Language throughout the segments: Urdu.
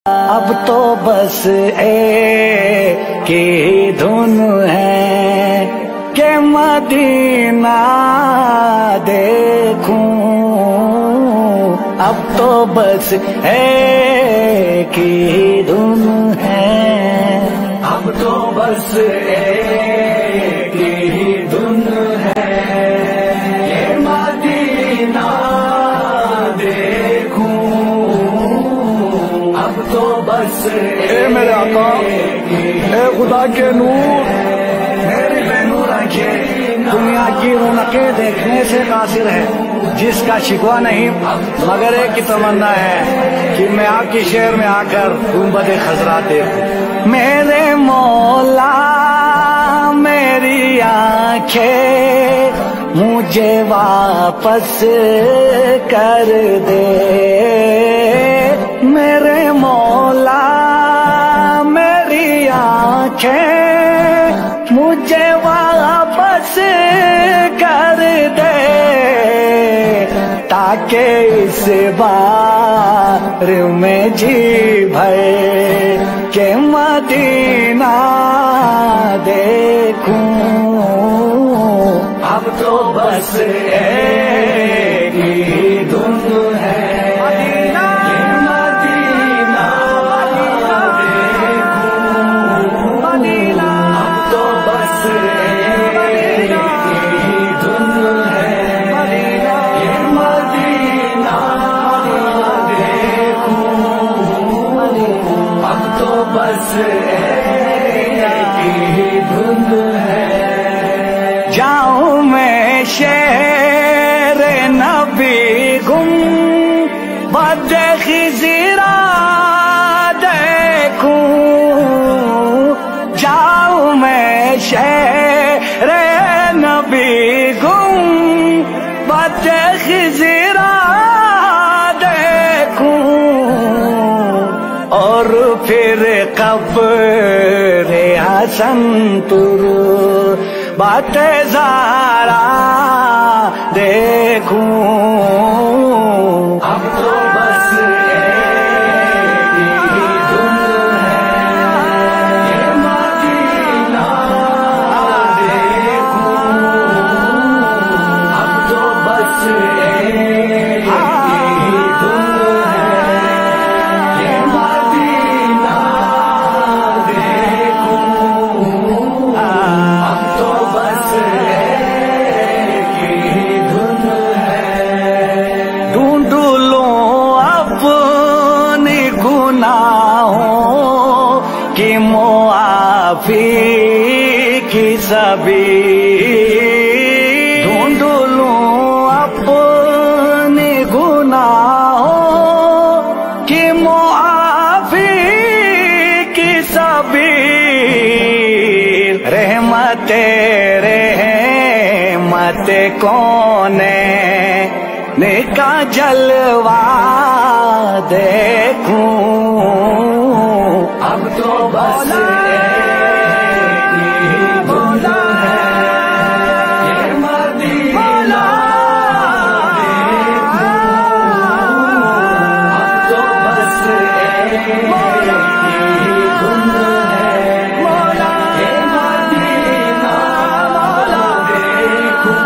اب تو بس ایک ہی دھن ہے کہ مدینہ دیکھوں، اب تو بس ایک ہی دھن ہے، اب تو بس ایک ہی دھن ہے کہ مدینہ دیکھوں، اب تو بس اے میرے آقا، اے خدا کے نور، میری بے نور آنکھیں دنیا کی رونقیں دیکھنے سے قاصر ہے، جس کا شکوہ نہیں مگر ایک ہی تمنا ہے کہ میں آپ کے شہر میں آ کر گنبد خضرا دیکھوں۔ میرے مولا میری آنکھیں مجھے واپس کر دے، میرے مولا میری آنکھیں مجھے واپس کر دے، تاکہ اس بار میں جی بھر کے مدینہ دیکھوں، اب تو بس ایک ہی دھن ہے جاؤں میں شہر نبی گم بد خضرا دیکھوں، جاؤں میں شہر نبی گم بد خضرا دیکھوں، اور پھر قبر حسن پر بات زارا دیکھوں، اب تو بس ایک ہی دھن ہے کہ مدینہ دیکھوں، اب تو بس ایک ہی دھن ہے کہ مدینہ دیکھوں، اب تو بس ایک ہی دھن ہے، ڈھونڈ لوں اپنی گناہوں کی معافی کی سبیل، ڈھونڈ لوں اپنی گناہوں کی معافی کی سبیل، رحمت کون کا جلوہ دیکھوں، اب تو بس ایک ہی دھن ہے کہ مدینہ دیکھوں، اب تو بس ایک ہی دھن ہے کہ مدینہ دیکھوں،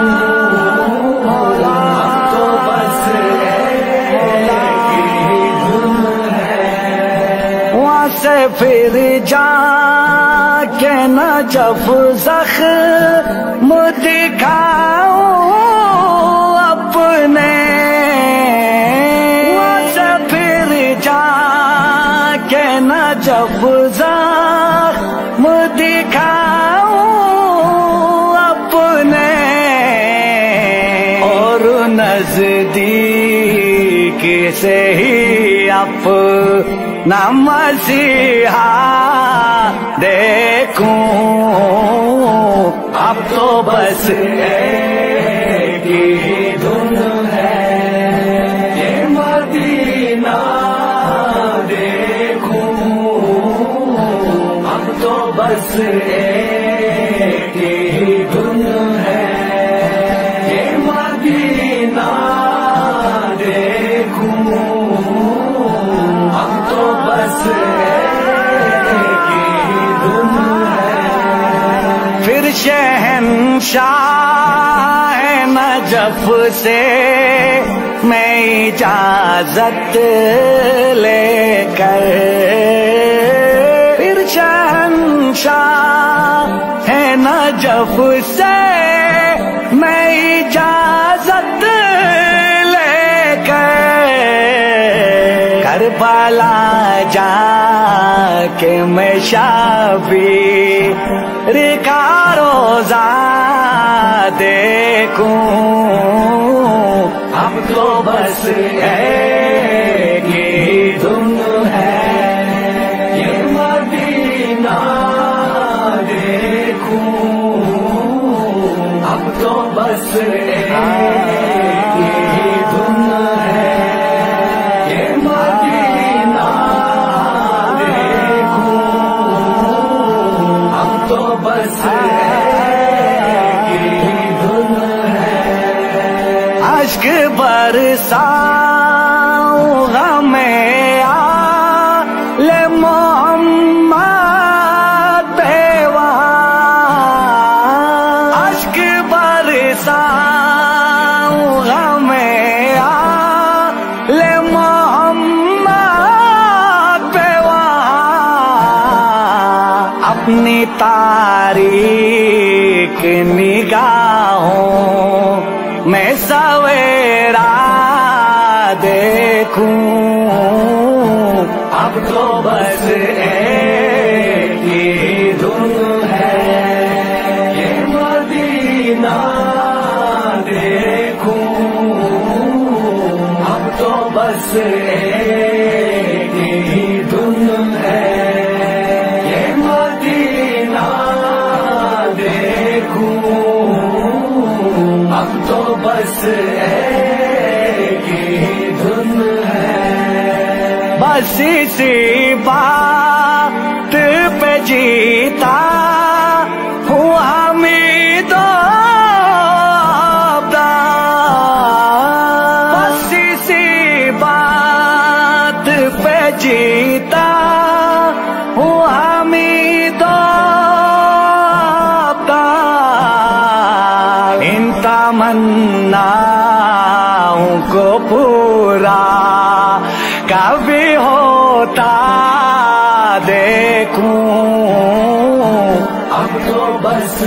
سے پھر جا کے نجف زخم دکھاؤں اپنے، سے پھر جا کے نجف زخم دکھاؤں اپنے، اور نزدیک سے ہی اپنا مسیحا دیکھوں، اب تو بس ایک ہی دھن ہے کہ مدینہ دیکھوں، اب تو بس ایک ہی دھن ہے کہ مدینہ دیکھوں، اب تو بس شہنشاہ نجف سے میں اجازت لے کر، پھر شہنشاہ ہے نجف سے میں اجازت لے کر، کربلا جا کہ میں شبیر کا روزہ دیکھوں، اب تو بس ایک ہی دھن ہے یہ مدینہ دیکھوں، اب تو بس ایک ہی دھن ہے یہ مدینہ دیکھوں، اب تو بس اشک برساؤں غم آل محمد پہ وہاں، اشک برساؤں غم آل محمد پہ وہاں، اپنی تاریک نگاہوں میں سویرا دیکھوں، اب تو بس ایک ہی دھن ہے یہ مدینہ دیکھوں، اب تو بس ایک ہی دھن ہے یہ مدینہ دیکھوں، اب تو بس ایک ہی دھن ہے، بس اسی بات پہ جیتا ہوں حمید و عبدال، بس اسی بات پہ جیتا ہوں حمید و عبدال، ان تمناؤں کو پورا کبھی ہوتا دیکھوں، اب تو بس